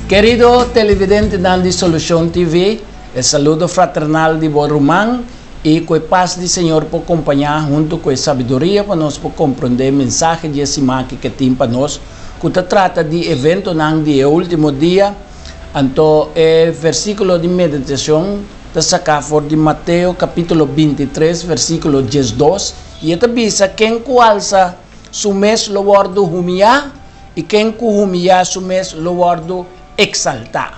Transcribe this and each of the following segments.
Querido televidente de Solución TV, el saludo fraternal de Borumán y con paz del Señor por acompañar junto con sabiduría para nos por comprender el mensaje de ese que tiene para nos, que trata de evento de último día, anto el versículo de meditación de sacar de Mateo capítulo 23, versículo 12, y esta visa quien cualza su mes lo guardo humillar y quien humillar su mes lo guardo exaltar.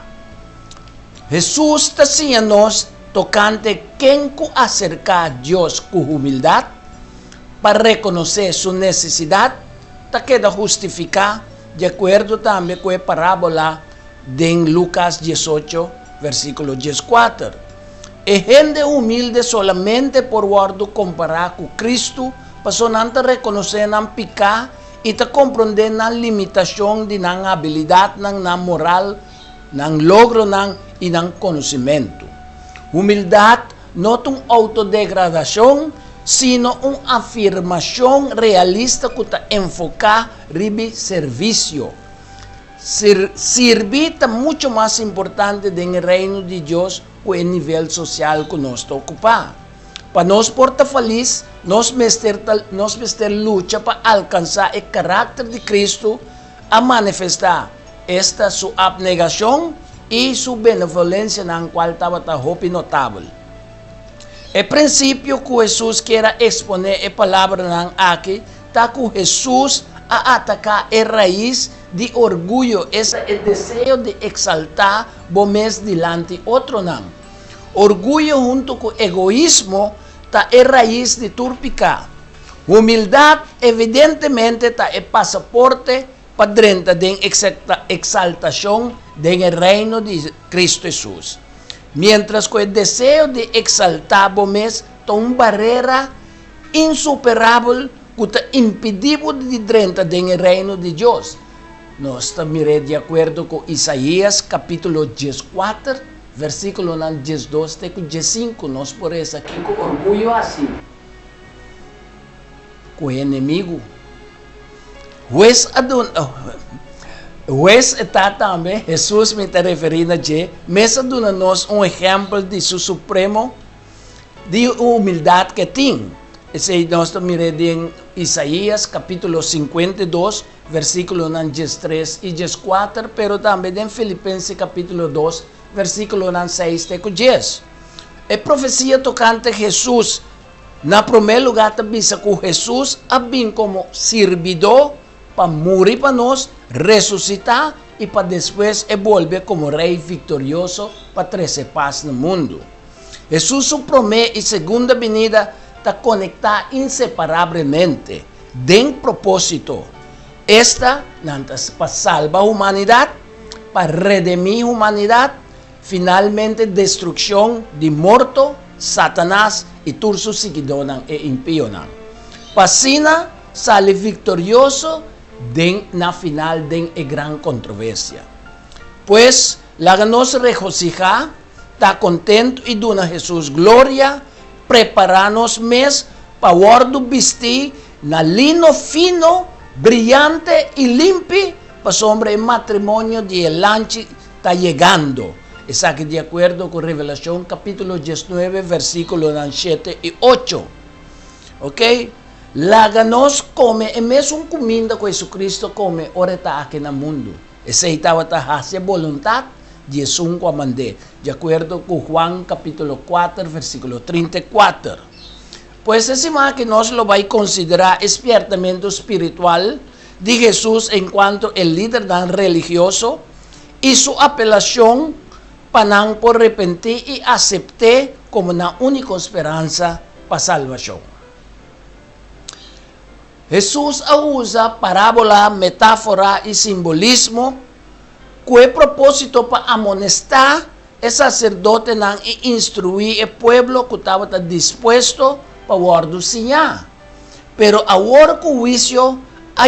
Jesús decía nos tocante quien acerca a Dios con humildad para reconocer su necesidad, te queda justificar de acuerdo también con la parábola de Lucas 18, versículo 14. Es gente humilde solamente por guardo comparar con Cristo, para sonante reconocer na picar y te comprender na limitación de na habilidad, na moral, na logro y na conocimiento. Humildad no es una autodegradación, sino una afirmación realista que te enfoca en servicio. Servir es mucho más importante en el reino de Dios que el nivel social que nos ocupa. Para nos porta feliz, nos meter lucha para alcanzar el carácter de Cristo a manifestar esta su abnegación y su benevolencia en la cual estaba notable. El principio que Jesús quiere exponer la palabra aquí, está que Jesús a atacar la raíz de orgullo, es el deseo de exaltar bomes delante otro nan. Orgullo junto con egoísmo está la raíz de turpica. Humildad evidentemente está el pasaporte para dentro de exaltación del reino de Cristo Jesús. Mientras que el deseo de exaltar bomes está una barrera insuperable que está impedido de dentro del reino de Dios. Nos estamos de acuerdo con Isaías capítulo 14, versículo 12 y 15, nos por eso aquí con orgullo así, con enemigo. Juez está también, Jesús me está refiriendo a mesa dando-nos ejemplo de su supremo de humildad que tiene. Ese nós miramos en Isaías capítulo 52, versículo 13 y 14, pero también en Filipenses capítulo 2, versículo 6 y 10. La profecía tocante Jesús, en primer lugar, dice que Jesús ha venido como servidor para morir para nos, resucitar y para después volver como rey victorioso para traer paz en el mundo. Jesús su promesa y segunda venida está conectada inseparablemente. Den propósito. Esta para salvar la humanidad, para redimir la humanidad, finalmente destrucción de muerto, Satanás y todos sus seguidores e impíos. Pasina sale victorioso en la final de la gran controversia. Pues la nos regocija, está contento y dona a Jesús gloria, prepararnos mes para guardo vestir na lino fino, brillante y limpio para sobre el matrimonio de el lanche está llegando. Es aquí de acuerdo con Revelación capítulo 19, versículos 7 y 8. ¿Ok? La nos come, en vez de un comida que Jesucristo come, ahora está aquí en el mundo. Ese estaba hacia voluntad de su comandé, de acuerdo con Juan capítulo 4, versículo 34. Pues ese que nos lo va a considerar expertamente espiritual de Jesús en cuanto el líder religioso y su apelación para por arrepentir y aceptar como una única esperanza para salvación. Jesús usa parábola, metáfora y simbolismo con el propósito para amonestar el sacerdote y instruir el pueblo que estaba dispuesto para guardar señal. Pero ahora que el juicio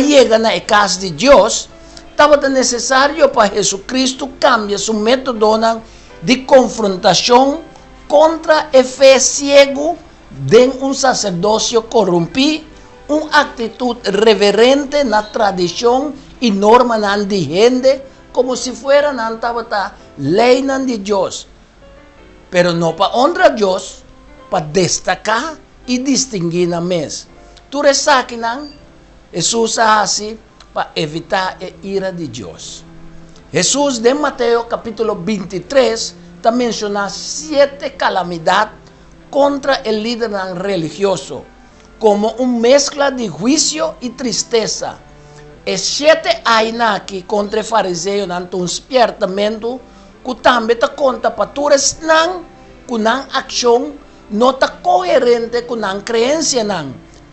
llega a la casa de Dios, estaba necesario para Jesucristo cambiar su método de confrontación contra el fe ciego de un sacerdocio corrompido, una actitud reverente en la tradición y norma de gente como si fuera nan tabata ley nan de Dios. Pero no para honrar a Dios, para destacar y distinguir na mes. Tu resaki nan, Jesús así para evitar a ira de Dios. Jesús de Mateo capítulo 23 está menciona 7 calamidades contra el líder religioso, como una mezcla de juicio y tristeza. Es 7 hay aquí contra el fariseo, nanto un despiertamento, que también te conta para tu resnan, con una acción no está coherente con una creencia,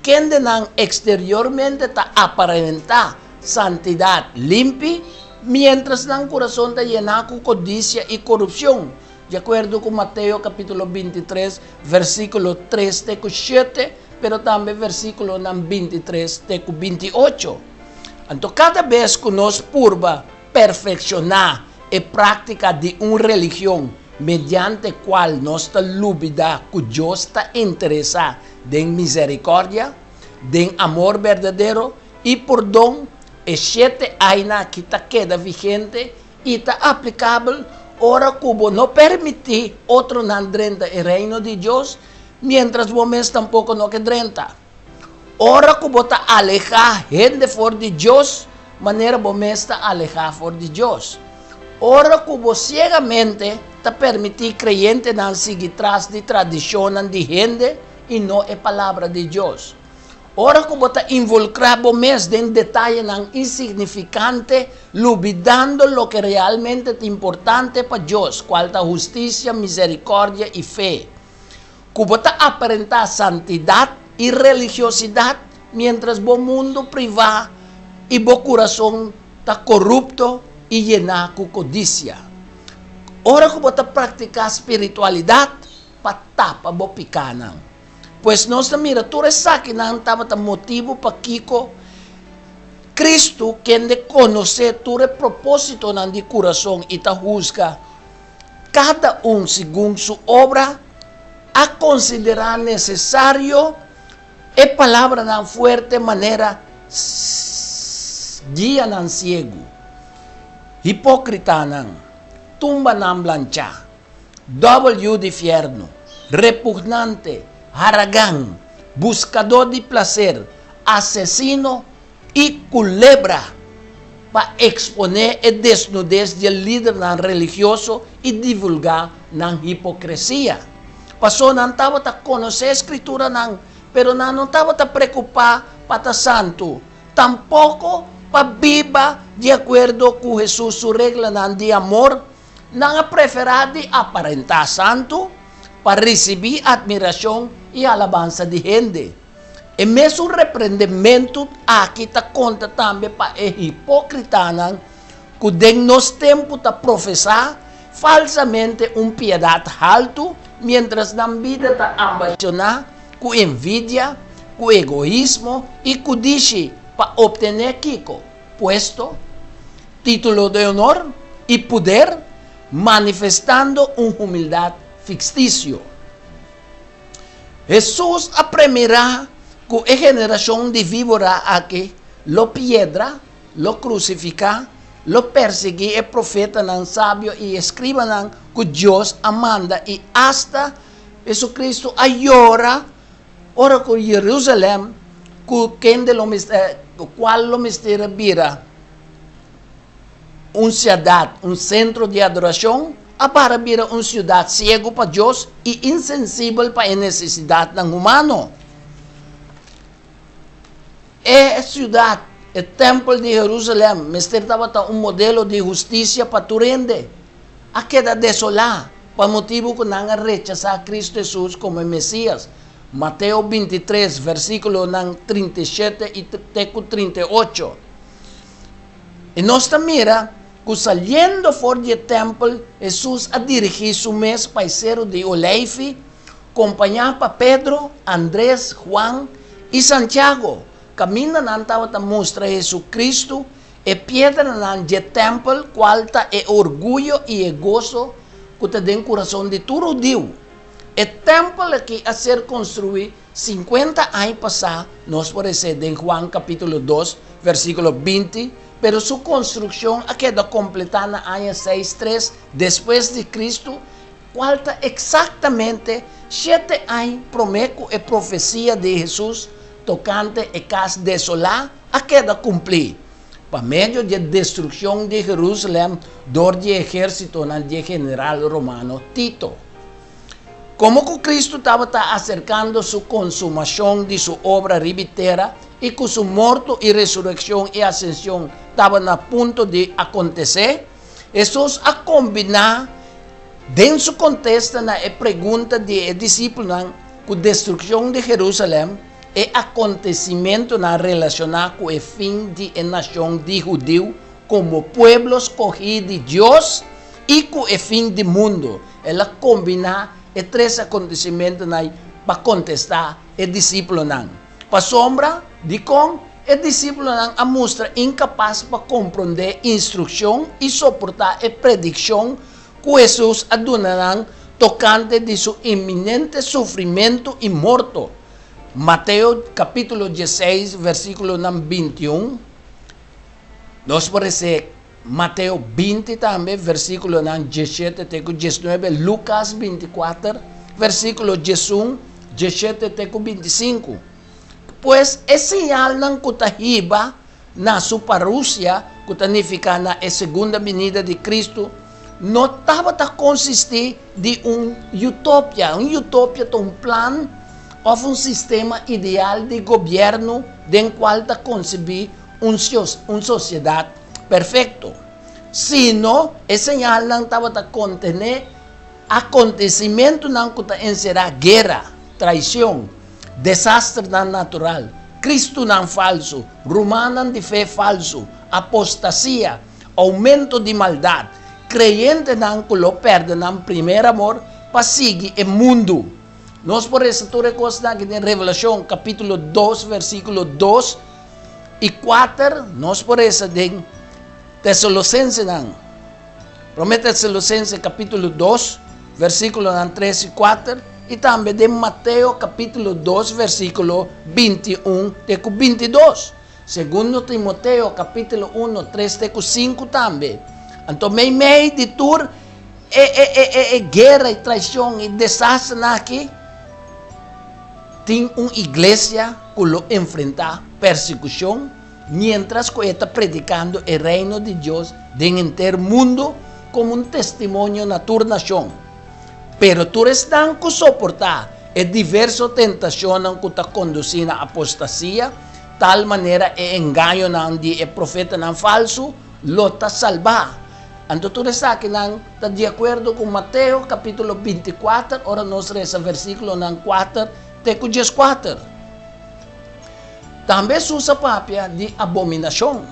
que exteriormente está aparenta santidad limpia, mientras el corazón está lleno con codicia y corrupción. De acuerdo con Mateo capítulo 23, versículo 3 de 7, pero también versículo 23 de 28. Entonces, cada vez que nos purba perfeccionar la práctica de una religión mediante cual nuestra lúbida que Dios está interesado en misericordia, en amor verdadero y perdón, es 7 años que queda vigente y está aplicable. Ahora como no permitir otro nandrenta el reino de Dios, mientras vos tampoco no quedrenta. Ahora como está alejar gente for de Dios, manera vos está alejar for de Dios. Ahora como ciegamente te permitir creyente nan seguir tras de tradición de gente y no es palabra de Dios. Ahora como está involucrado en detalle insignificante, olvidando lo que realmente es importante para Dios, cual es justicia, misericordia y fe. Como está aparentar santidad y religiosidad, mientras el mundo privado y el corazón está corrupto y llena con codicia. Ahora como está practicar espiritualidad, para tapar el picana. Pues nos mira, tú eres aquí, no estaba motivo para Kiko. Cristo, quien de conocer tu propósito en el corazón y te juzga, cada uno según su obra, a considerar necesario, es palabra tan fuerte manera, guía tan ciego, hipócrita tan, tumba tan blancha, W de infierno, repugnante, arrogante, buscador de placer, asesino y culebra, para exponer el desnudez del líder religioso y divulgar la hipocresía. Pasó, no estaba a conocer escritura, pero no estaba a preocupar para santo, tampoco para viva de acuerdo con Jesús, su regla de amor, no preferir de aparentar santo, para recibir admiración y alabanza de gente. En medio reprendimiento, aquí está conta también para el hipócrita que en los tiempos está profesar falsamente un piedad alto, mientras la vida está ambicionada con envidia, con egoísmo y codicia para obtener Kiko, puesto, título de honor y poder, manifestando una humildad ficticio. Jesús apremiará con la generación de víbora aquí, lo piedra, lo crucifica, lo persigue el profeta nan sabio y escriba nan que Dios amanda y hasta Jesucristo ayora, ora con Jerusalén, cual lo misterio vira un ciudad, un centro de adoración, para ver una ciudad ciego para Dios y insensible para la necesidad del humano. La ciudad, el templo de Jerusalén, estaba un modelo de justicia para tu rende. A queda desolada, por motivo que no rechazar a Cristo Jesús como el Mesías. Mateo 23, versículo 37 y 38. Y nos mira, que saliendo fuera del templo, Jesús a dirigir su mes paisero de Olive, acompañado por Pedro, Andrés, Juan y Santiago. Camina a mostrar a Jesucristo, e piedra del templo, cual está el orgullo y el gozo que está en el corazón de todo Dios. El templo que a ser construido 50 años pasados, nos parece en Juan capítulo 2, versículo 20, pero su construcción ha quedado completada en el año 63 después de Cristo. Falta exactamente 7 años prometo y profecía de Jesús tocante a casa desolada a quedado cumplir. Por medio de destrucción de Jerusalén, por el ejército del general romano Tito. Como que Cristo estaba acercando su consumación de su obra ribitera y con su muerte y resurrección y ascensión estaban a punto de acontecer, Jesús a combinar en su contexto en la pregunta de discípulos con destrucción de Jerusalén y acontecimiento relacionado con el fin de la nación de judíos como pueblo escogido de Dios y con el fin del mundo. Él combina estos 3 acontecimientos para contestar el discípulo. Para sombra de con el discípulo a mostrar incapaz para comprender instrucción y soportar la predicción que Jesús adonará tocante de su inminente sufrimiento y muerto. Mateo capítulo 16, versículo 21. Nos parece Mateo 20 también, versículo 17, 19. Lucas 24, versículo 17, 25. Pues es señal que está na su parusia, que significa na segunda venida de Cristo, no estaba a consistir de utopia. Utopia é um plan ou um sistema ideal de governo den qual está concebir uma sociedade perfeita. Sino, esse señal não estava a contener acontecimento não que encerrar guerra, traição, desastre natural, Cristo não falso, romano de fé falso, apostasia, aumento de maldade, creyente não que lo perde não primeiro amor para seguir o mundo. Nós por isso tu reconhecemos que em Revelação capítulo 2 versículo 2 e 4, nós por isso em Tessalonicenses não. Promete Tessalonicenses capítulo 2 versículo 3 e 4 e também de Mateus capítulo 2 versículo 21 e 22. Segundo Timoteo capítulo 1 3 e 5 também. Então meio de tur guerra e traição e desastre aqui tem uma igreja que lo enfrenta persecução, mientras que está predicando o reino de Deus en entero mundo como um testemunho na tua nação. Pero tu estás que soportar diversas tentações que te conduzem à apostasia, tal maneira engano de profeta falso, lo está salvar. Então tu está aqui está de acordo com Mateus capítulo 24, ora nós reza versículo 4, teco 4. Também se usa papia de abominação.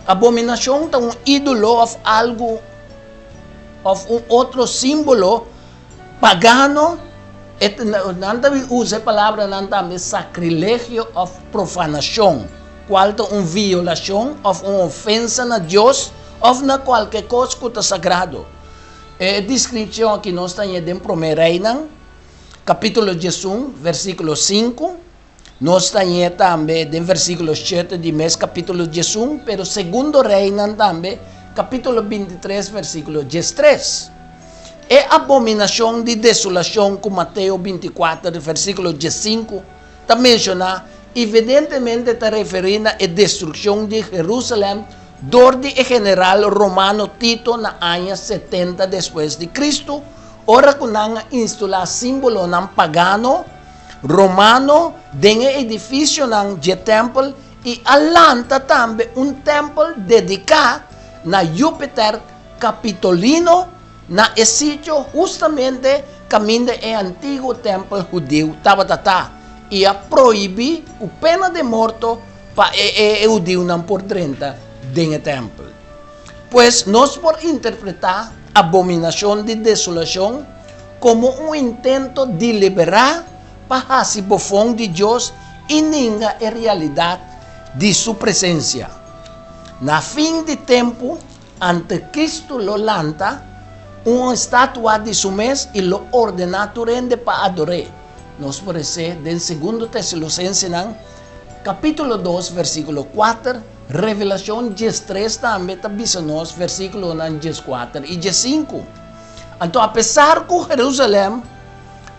Abominação é um ídolo of algo, of um outro símbolo pagano. Não usa a palavra também sacrilégio of profanação, qual é uma violação of uma ofensa a Deus ou na qualquer coisa que é sagrado. A descrição aqui nós temos em 1 Reina, capítulo 11, versículo 5. Nós temos também em versículo 7 de mês, capítulo 11, pero segundo Reina também, capítulo 23, versículo 13. É abominação de desolação com Mateus 24, versículo 15, está mencionado, evidentemente está referindo à destruição de Jerusalém durante o general romano Tito na ano 70 depois de Cristo, ora que não instalar símbolo não pagano, romano, dentro do edifício de templo e alanta também templo dedicado na Júpiter Capitolino, na sítio justamente caminho do antigo templo judeu estava e a proibir a pena de morte para o judeu não por 30 dentro do templo. Pois nós por interpretar abominação de desolação como intento de liberar para a bofão de Deus e ninguém é realidade de sua presença. Na fim de tempo, ante Cristo lo lanta, uma estátua de seu mês e lo ordena rende para adorar. Nós por isso, em 2 Tessalonicenses, capítulo 2, versículo 4, Revelación 13 também está nos versículo 14 e 15. Então, apesar que Jerusalém,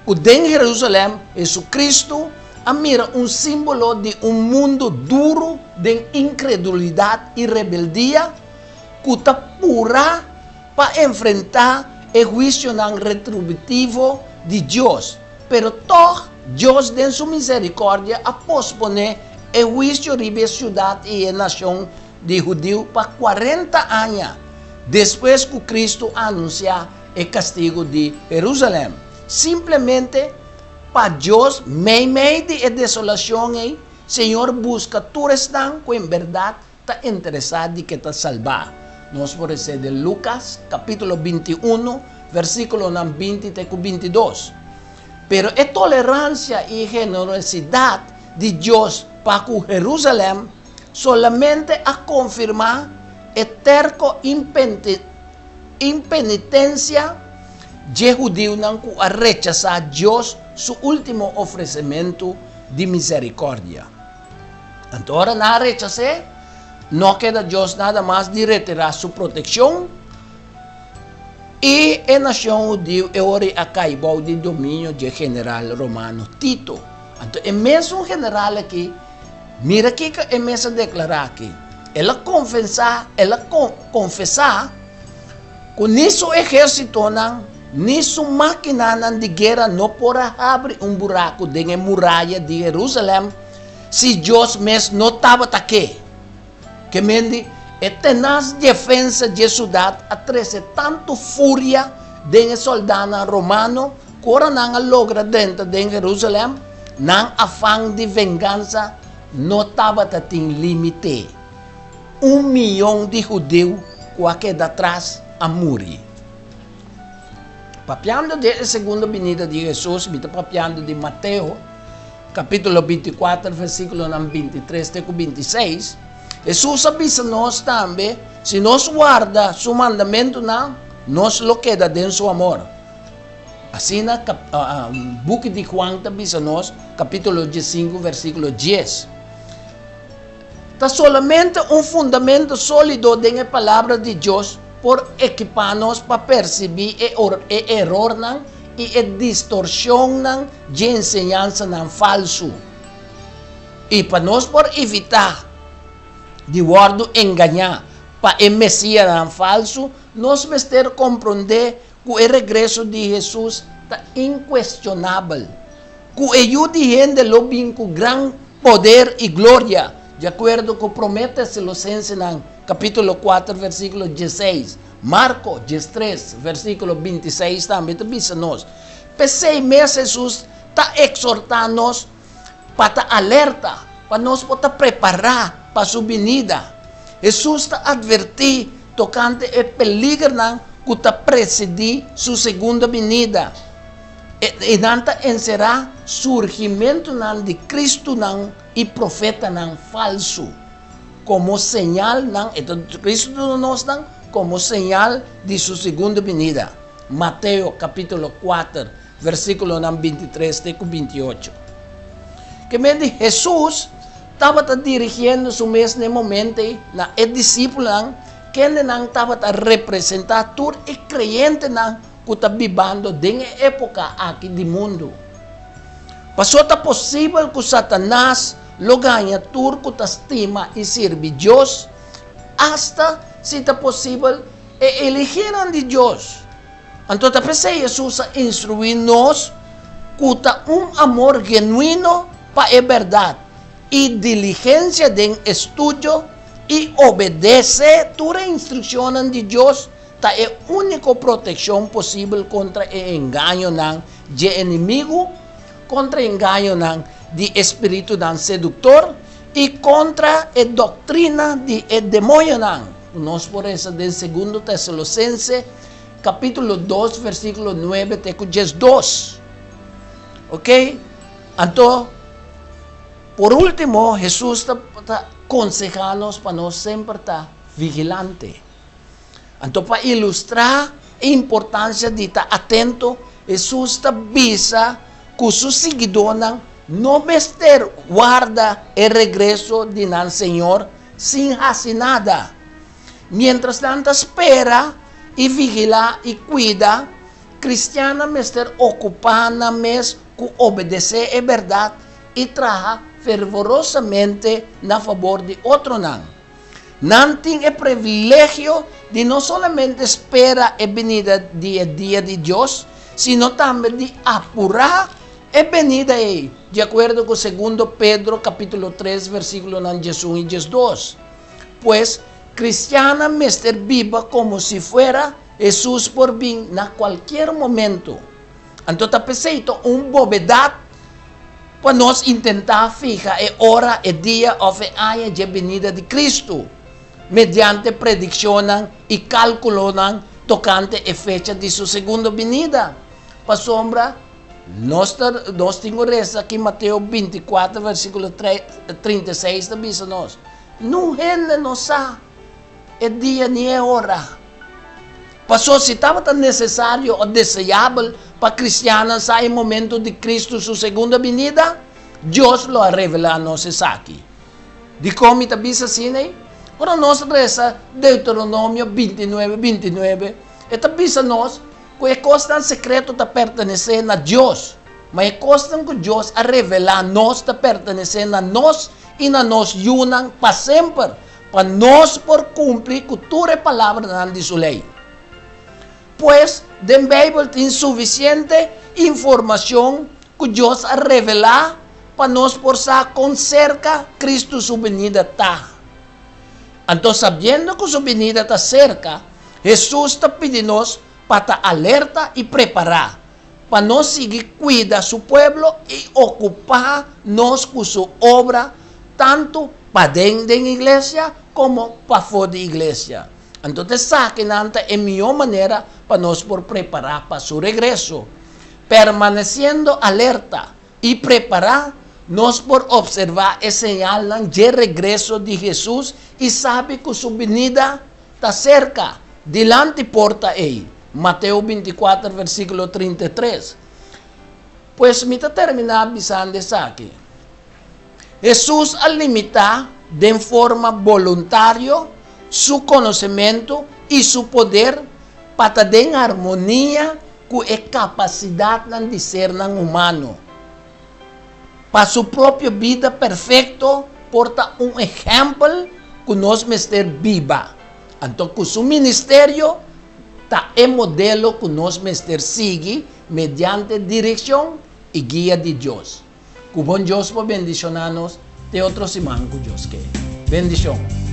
o de Jerusalém, Jesucristo, mira símbolo de mundo duro, de incredulidade e rebeldia, que está pura para enfrentar o juízo retributivo de Deus. Pero todo Deus, de sua misericórdia, a posponer o juízo sobre a cidade e a nação de judeu para 40 anos, depois que Cristo anunciar o castigo de Jerusalém. Simplesmente, para Deus, meio de desolação, Senhor busca todos que em verdade está interessado em que está salvar. Nós podemos ser de Lucas, capítulo 21, versículo 20 e 22. Pero a tolerância e generosidade de Deus para com Jerusalém solamente a confirmar a terco impenitência de judeu que a rechazar Deus seu último oferecimento de misericórdia. Então, ora na rechazar, não queda Deus nada mais de retirar sua proteção e a nação judeu é hora a cair de domínio de general romano Tito. Então, é mesmo general aqui, mira aqui que é mesmo declarar aqui. Ela confessar que nisso exército nisso máquina de guerra não pode abrir buraco dentro da muralha de Jerusalém se Deus mesmo não estava aqui. Que mende a tenaz defesa de cidade atreve tanto fúria de soldado romano que ora não logra dentro de Jerusalém, não afã de vingança não estava tem limite. 1 milhão de judeus que atrás a morrer. Papiando de segunda vinda de Jesus, está papiando de Mateus, capítulo 24, versículo 23 e 26. Jesus avisa nós também, se nós guarda seu mandamento, nós lo queda dentro do seu amor. Assim, na book de Juan avisa nós, capítulo 15, versículo 10. Está solamente fundamento sólido na palavra de Deus por equiparnos para perceber o erro e a distorção de enseñança falso. E para nós por evitar de guardo enganar para o Messias falso, nós vamos ter que compreender que o regresso de Jesus está inquestionável. Que o de gente lo vem com grande poder e glória, de acordo com o promete Colossenses capítulo 4, versículo 16. Marcos 13, versículo 26 também diz nós. Por 6 meses Jesus está exortando-nos para estar alerta, para nós poder preparar para sua vinda. Jesus está advertindo tocante o peligro que está precedir sua segunda vinda. E nanta será surgimento de Cristo e profeta falso. Como señal, então Cristo nos como señal de sua segunda vinda. Mateus capítulo 4, versículo 23 e 28. Que me diz, Jesus estava dirigindo seu mesmo momento na discípulo que estava representar todo e crente que está vivendo dentro da época aqui do mundo. Passou a possível que Satanás lo ganha tudo que estima e serve Deus, hasta se está possível elegir de Deus. Então, Jesus instrui-nos que amor genuíno para a verdade e diligência de estudo e obedece toda a instrução de Deus, é a única proteção possível contra o engano de inimigo, contra o engano de espírito sedutor e contra a doutrina de demônio. Nós por isso, de 2 Tessalonicenses, capítulo 2, versículo 9 até 12. Ok? Então, por último, Jesus está aconsejando-nos para nós sempre estar vigilante. Então, para ilustrar a importância de estar atento, Jesus está avisa que seus seguidores não vão ter guarda o regresso de nosso Senhor sin hacer nada. Mientras tanto espera y vigila y cuida, cristiana me estar ocupada mes con obedecer a verdad y trabaja fervorosamente na favor de otro nan. Nan tiene el privilegio de no solamente esperar la venida del día de Dios, sino también de apurar la venida de Él. De acuerdo con 2 Pedro capítulo 3, versículo 1 y 2. Pues, cristiana me estar viva como si fuera Jesús por bien en cualquier momento. Entonces, peseito bovedad para nos intentar fijar a hora, el día o el año de venida de Cristo, mediante predicciones y calculan tocante a fecha de su segunda venida. Para sombra, nós temos reza aqui Mateus 24, versículo 36, diz-nos, não rende nos é dia nem é hora. Passou, se estava tão necessário ou desejável para cristianos sair em momento de Cristo, sua segunda venida, Deus lo revela a nós aqui. De como está diz assim, né? Ora, nós reza Deuteronômio 29, 29, e diz a nós que a coisa secreto está pertencendo a Deus, mas a coisa que Deus a revelar a nós está pertencendo a nós e a nós unam para sempre, para nós por cumprir com toda a palavra de sua lei. Pues, a Bíblia tem suficiente informação que Deus a revelar para nós por saber com cerca Cristo sua venida está. Então, sabendo que sua venida está cerca, Jesus está pedindo para estar alerta e preparar, para nós seguir cuidar seu povo e ocupar nós com sua obra, tanto para dentro da igreja como para fora da igreja. Então, essa é a melhor maneira para nós por preparar para seu regresso, permanecendo alerta e preparar nós por observar a señal de regresso de Jesus e sabe que sua venida está cerca, delante porta ele. Mateus 24, versículo 33. Pues, me está terminando avisando isso aqui. Jesus a limitar de forma voluntária seu conhecimento e seu poder para estar em harmonia com a capacidade de ser humano. Para sua própria vida perfeita, porta exemplo que nós mestre viva. Então, com seu ministério, está em modelo que nós mestre sigue mediante direção e guia de Deus. Que bom Deus por bendicionar-nos, de outro semana que Deus quer. Bendição.